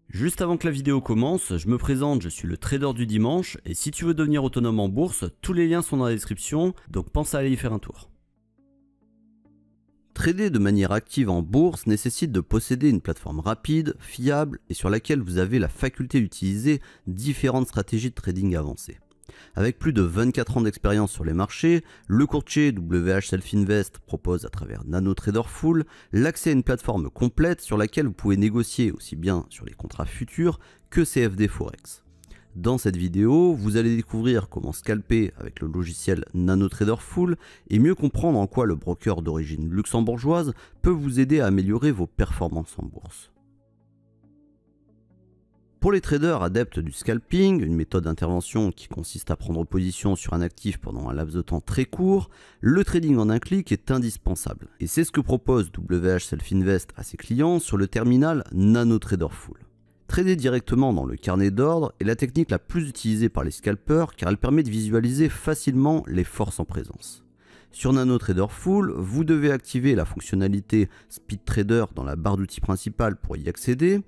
Juste avant que la vidéo commence, je me présente, je suis le trader du dimanche et si tu veux devenir autonome en bourse, tous les liens sont dans la description, donc pense à aller y faire un tour. Trader de manière active en bourse nécessite de posséder une plateforme rapide, fiable et sur laquelle vous avez la faculté d'utiliser différentes stratégies de trading avancées. Avec plus de 24 ans d'expérience sur les marchés, le courtier WH Self Invest propose à travers NanoTraderFull l'accès à une plateforme complète sur laquelle vous pouvez négocier aussi bien sur les contrats futurs que CFD Forex. Dans cette vidéo, vous allez découvrir comment scalper avec le logiciel NanoTraderFull et mieux comprendre en quoi le broker d'origine luxembourgeoise peut vous aider à améliorer vos performances en bourse. Pour les traders adeptes du scalping, une méthode d'intervention qui consiste à prendre position sur un actif pendant un laps de temps très court, le trading en un clic est indispensable. Et c'est ce que propose WH Self Invest à ses clients sur le terminal NanoTraderFull. Trader directement dans le carnet d'ordre est la technique la plus utilisée par les scalpers car elle permet de visualiser facilement les forces en présence. Sur NanoTraderFull, vous devez activer la fonctionnalité Speed Trader dans la barre d'outils principale pour y accéder.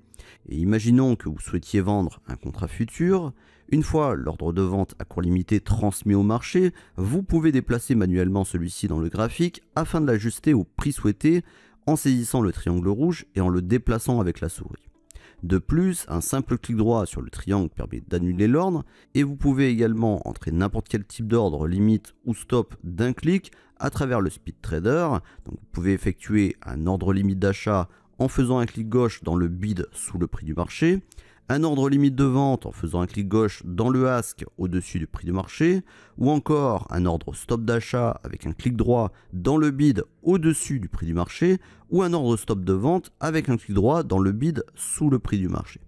Et imaginons que vous souhaitiez vendre un contrat futur. Une fois l'ordre de vente à court limité transmis au marché, vous pouvez déplacer manuellement celui-ci dans le graphique afin de l'ajuster au prix souhaité en saisissant le triangle rouge et en le déplaçant avec la souris. De plus, un simple clic droit sur le triangle permet d'annuler l'ordre et vous pouvez également entrer n'importe quel type d'ordre, limite ou stop d'un clic à travers le Speed Trader. Donc vous pouvez effectuer un ordre limite d'achat en faisant un clic gauche dans le bid sous le prix du marché, un ordre limite de vente en faisant un clic gauche dans le ask au-dessus du prix du marché, ou encore un ordre stop d'achat avec un clic droit dans le bid au-dessus du prix du marché, ou un ordre stop de vente avec un clic droit dans le bid sous le prix du marché.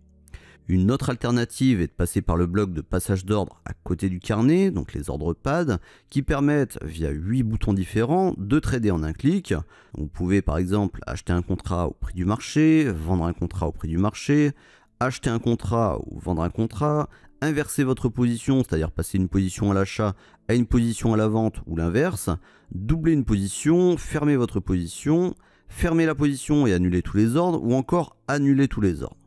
Une autre alternative est de passer par le bloc de passage d'ordre à côté du carnet, donc les ordres pads, qui permettent, via 8 boutons différents, de trader en un clic. Vous pouvez par exemple acheter un contrat au prix du marché, vendre un contrat au prix du marché, acheter un contrat ou vendre un contrat, inverser votre position, c'est-à-dire passer une position à l'achat à une position à la vente ou l'inverse, doubler une position, fermer votre position, fermer la position et annuler tous les ordres, ou encore annuler tous les ordres.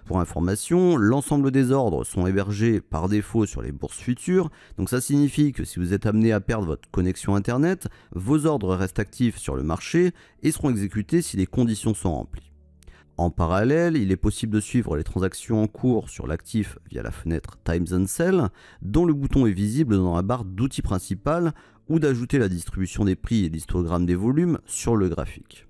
Pour information, l'ensemble des ordres sont hébergés par défaut sur les bourses futures, donc ça signifie que si vous êtes amené à perdre votre connexion internet, vos ordres restent actifs sur le marché et seront exécutés si les conditions sont remplies. En parallèle, il est possible de suivre les transactions en cours sur l'actif via la fenêtre Times and Sell, dont le bouton est visible dans la barre d'outils principale, ou d'ajouter la distribution des prix et l'histogramme des volumes sur le graphique.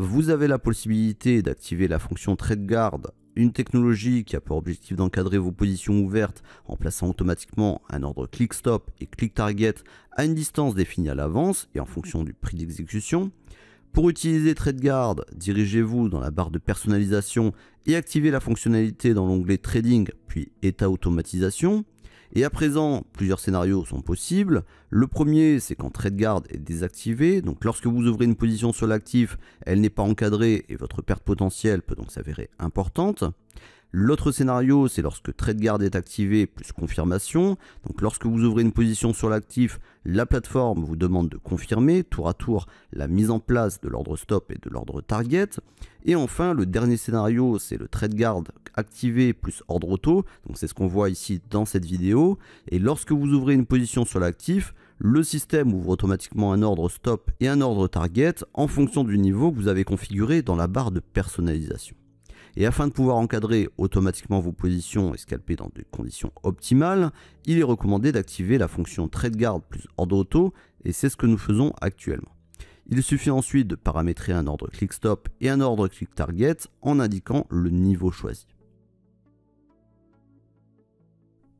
Vous avez la possibilité d'activer la fonction TradeGuard, une technologie qui a pour objectif d'encadrer vos positions ouvertes en plaçant automatiquement un ordre click stop et click target à une distance définie à l'avance et en fonction du prix d'exécution. Pour utiliser TradeGuard, dirigez-vous dans la barre de personnalisation et activez la fonctionnalité dans l'onglet Trading puis État automatisation. Et à présent, plusieurs scénarios sont possibles. Le premier, c'est quand TradeGuard est désactivé. Donc lorsque vous ouvrez une position sur l'actif, elle n'est pas encadrée et votre perte potentielle peut donc s'avérer importante. L'autre scénario, c'est lorsque TradeGuard est activé plus confirmation. Donc lorsque vous ouvrez une position sur l'actif, la plateforme vous demande de confirmer tour à tour la mise en place de l'ordre stop et de l'ordre target. Et enfin, le dernier scénario, c'est le TradeGuard activé plus ordre auto. Donc c'est ce qu'on voit ici dans cette vidéo. Et lorsque vous ouvrez une position sur l'actif, le système ouvre automatiquement un ordre stop et un ordre target en fonction du niveau que vous avez configuré dans la barre de personnalisation. Et afin de pouvoir encadrer automatiquement vos positions et scalper dans des conditions optimales, il est recommandé d'activer la fonction TradeGuard plus ordre auto, et c'est ce que nous faisons actuellement. Il suffit ensuite de paramétrer un ordre click stop et un ordre click target en indiquant le niveau choisi.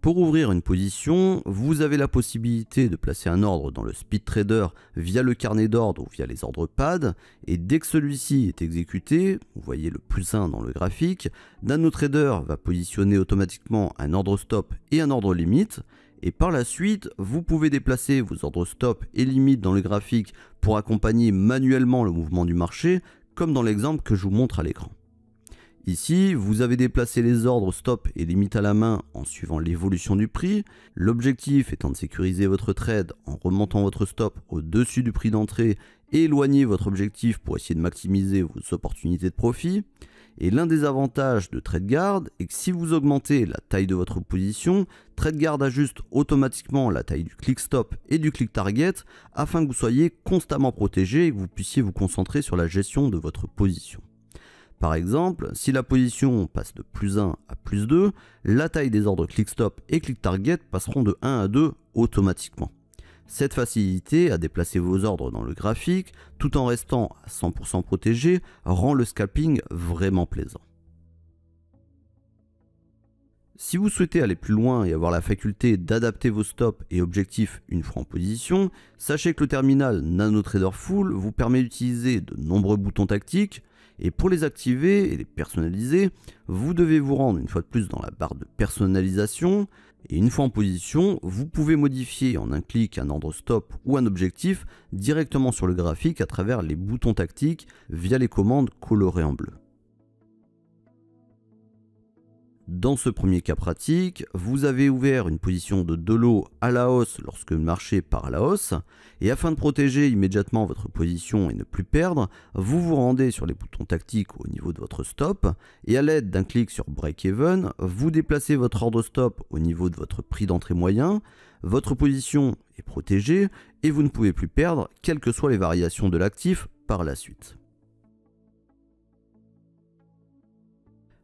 Pour ouvrir une position, vous avez la possibilité de placer un ordre dans le Speed Trader via le carnet d'ordre ou via les ordres pads, et dès que celui-ci est exécuté, vous voyez le +1 dans le graphique, NanoTrader va positionner automatiquement un ordre stop et un ordre limite, et par la suite, vous pouvez déplacer vos ordres stop et limite dans le graphique pour accompagner manuellement le mouvement du marché, comme dans l'exemple que je vous montre à l'écran. Ici, vous avez déplacé les ordres stop et limite à la main en suivant l'évolution du prix, l'objectif étant de sécuriser votre trade en remontant votre stop au-dessus du prix d'entrée et éloigner votre objectif pour essayer de maximiser vos opportunités de profit. Et l'un des avantages de TradeGuard est que si vous augmentez la taille de votre position, TradeGuard ajuste automatiquement la taille du click stop et du click target afin que vous soyez constamment protégé et que vous puissiez vous concentrer sur la gestion de votre position. Par exemple, si la position passe de +1 à +2, la taille des ordres click stop et click target passeront de 1 à 2 automatiquement. Cette facilité à déplacer vos ordres dans le graphique, tout en restant à 100% protégé, rend le scalping vraiment plaisant. Si vous souhaitez aller plus loin et avoir la faculté d'adapter vos stops et objectifs une fois en position, sachez que le terminal NanoTrader Full vous permet d'utiliser de nombreux boutons tactiques, et pour les activer et les personnaliser, vous devez vous rendre une fois de plus dans la barre de personnalisation, et une fois en position, vous pouvez modifier en un clic un ordre stop ou un objectif directement sur le graphique à travers les boutons tactiques via les commandes colorées en bleu. Dans ce premier cas pratique, vous avez ouvert une position de lot à la hausse lorsque le marché part à la hausse, et afin de protéger immédiatement votre position et ne plus perdre, vous vous rendez sur les boutons tactiques au niveau de votre stop, et à l'aide d'un clic sur Break-Even, vous déplacez votre ordre stop au niveau de votre prix d'entrée moyen, votre position est protégée, et vous ne pouvez plus perdre, quelles que soient les variations de l'actif par la suite.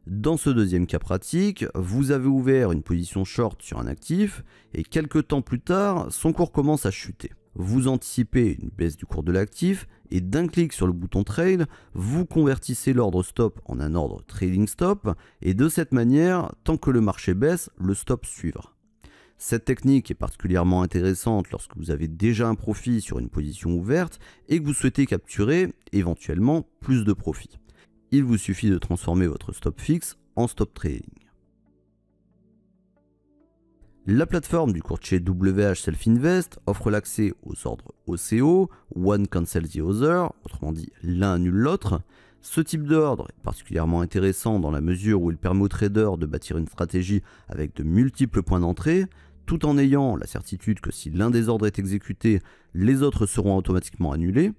Dans ce deuxième cas pratique, vous avez ouvert une position short sur un actif et quelques temps plus tard, son cours commence à chuter. Vous anticipez une baisse du cours de l'actif et d'un clic sur le bouton Trail, vous convertissez l'ordre stop en un ordre Trailing Stop et de cette manière, tant que le marché baisse, le stop suivra. Cette technique est particulièrement intéressante lorsque vous avez déjà un profit sur une position ouverte et que vous souhaitez capturer éventuellement plus de profit. Il vous suffit de transformer votre stop fixe en stop trading. La plateforme du courtier WH Self Invest offre l'accès aux ordres OCO, One Cancel the Other, autrement dit l'un annule l'autre. Ce type d'ordre est particulièrement intéressant dans la mesure où il permet aux traders de bâtir une stratégie avec de multiples points d'entrée, tout en ayant la certitude que si l'un des ordres est exécuté, les autres seront automatiquement annulés.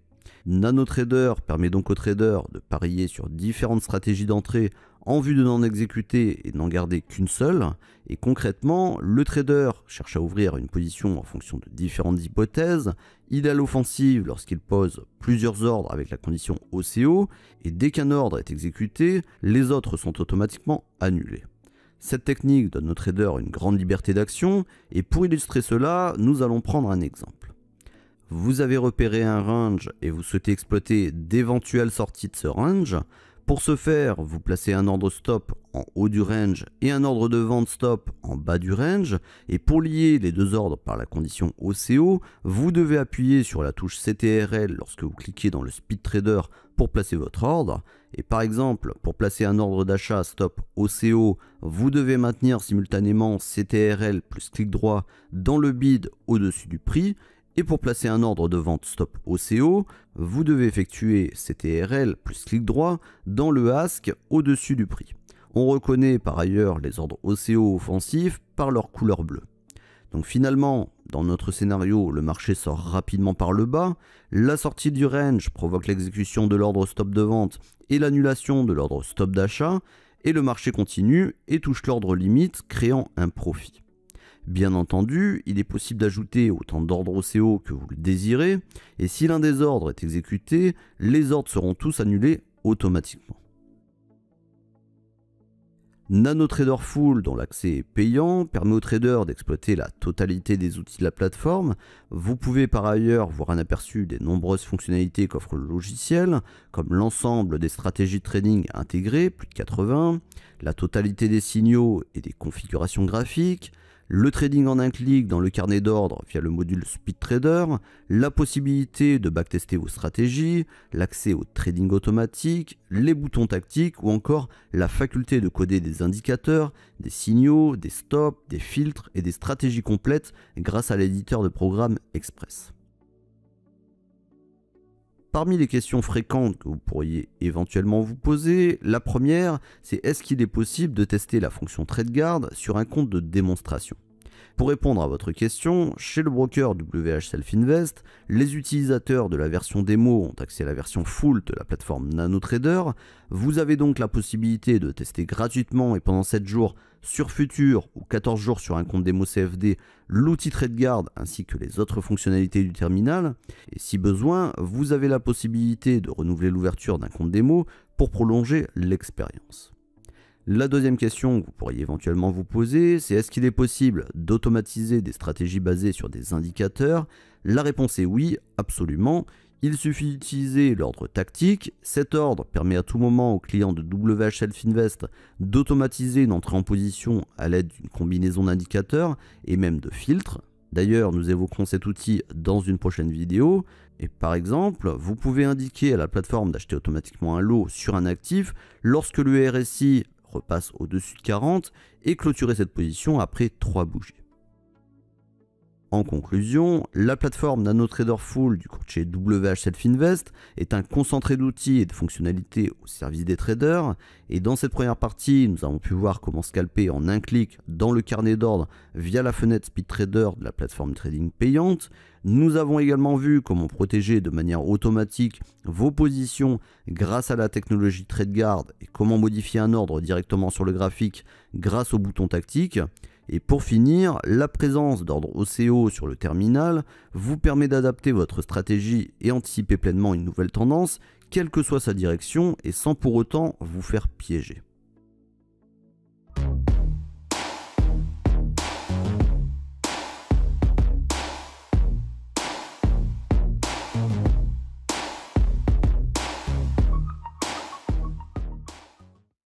NanoTrader permet donc aux traders de parier sur différentes stratégies d'entrée en vue de n'en exécuter et de n'en garder qu'une seule. Et concrètement, le trader cherche à ouvrir une position en fonction de différentes hypothèses. Il est à l'offensive lorsqu'il pose plusieurs ordres avec la condition OCO. Et dès qu'un ordre est exécuté, les autres sont automatiquement annulés. Cette technique donne aux traders une grande liberté d'action. Et pour illustrer cela, nous allons prendre un exemple. Vous avez repéré un range et vous souhaitez exploiter d'éventuelles sorties de ce range. Pour ce faire, vous placez un ordre stop en haut du range et un ordre de vente stop en bas du range. Et pour lier les deux ordres par la condition OCO, vous devez appuyer sur la touche CTRL lorsque vous cliquez dans le Speed Trader pour placer votre ordre. Et par exemple, pour placer un ordre d'achat stop OCO, vous devez maintenir simultanément CTRL plus clic droit dans le bid au-dessus du prix. Et pour placer un ordre de vente stop OCO, vous devez effectuer CTRL plus clic droit dans le ask au-dessus du prix. On reconnaît par ailleurs les ordres OCO offensifs par leur couleur bleue. Donc finalement, dans notre scénario, le marché sort rapidement par le bas, la sortie du range provoque l'exécution de l'ordre stop de vente et l'annulation de l'ordre stop d'achat, et le marché continue et touche l'ordre limite, créant un profit. Bien entendu, il est possible d'ajouter autant d'ordres OCO que vous le désirez, et si l'un des ordres est exécuté, les ordres seront tous annulés automatiquement. NanoTrader Full, dont l'accès est payant, permet aux traders d'exploiter la totalité des outils de la plateforme. Vous pouvez par ailleurs voir un aperçu des nombreuses fonctionnalités qu'offre le logiciel, comme l'ensemble des stratégies de trading intégrées, plus de 80, la totalité des signaux et des configurations graphiques, le trading en un clic dans le carnet d'ordre via le module Speed Trader, la possibilité de backtester vos stratégies, l'accès au trading automatique, les boutons tactiques ou encore la faculté de coder des indicateurs, des signaux, des stops, des filtres et des stratégies complètes grâce à l'éditeur de programme Express. Parmi les questions fréquentes que vous pourriez éventuellement vous poser, la première, c'est est-ce qu'il est possible de tester la fonction TradeGuard sur un compte de démonstration? Pour répondre à votre question, chez le broker WH Self Invest, les utilisateurs de la version démo ont accès à la version full de la plateforme NanoTrader. Vous avez donc la possibilité de tester gratuitement et pendant 7 jours sur Futur ou 14 jours sur un compte démo CFD l'outil TradeGuard ainsi que les autres fonctionnalités du terminal. Et si besoin, vous avez la possibilité de renouveler l'ouverture d'un compte démo pour prolonger l'expérience. La deuxième question que vous pourriez éventuellement vous poser, c'est est-ce qu'il est possible d'automatiser des stratégies basées sur des indicateurs? La réponse est oui, absolument. Il suffit d'utiliser l'ordre tactique. Cet ordre permet à tout moment au client de WH Self Invest d'automatiser une entrée en position à l'aide d'une combinaison d'indicateurs et même de filtres. D'ailleurs, nous évoquerons cet outil dans une prochaine vidéo. Et par exemple, vous pouvez indiquer à la plateforme d'acheter automatiquement un lot sur un actif lorsque le RSI repasse au-dessus de 40 et clôturer cette position après 3 bougies. En conclusion, la plateforme NanoTrader Full du courtier WH Self Invest est un concentré d'outils et de fonctionnalités au service des traders. Et dans cette première partie, nous avons pu voir comment scalper en un clic dans le carnet d'ordre via la fenêtre Speed Trader de la plateforme trading payante. Nous avons également vu comment protéger de manière automatique vos positions grâce à la technologie TradeGuard et comment modifier un ordre directement sur le graphique grâce au bouton tactique. Et pour finir, la présence d'ordre OCO sur le terminal vous permet d'adapter votre stratégie et anticiper pleinement une nouvelle tendance, quelle que soit sa direction, et sans pour autant vous faire piéger.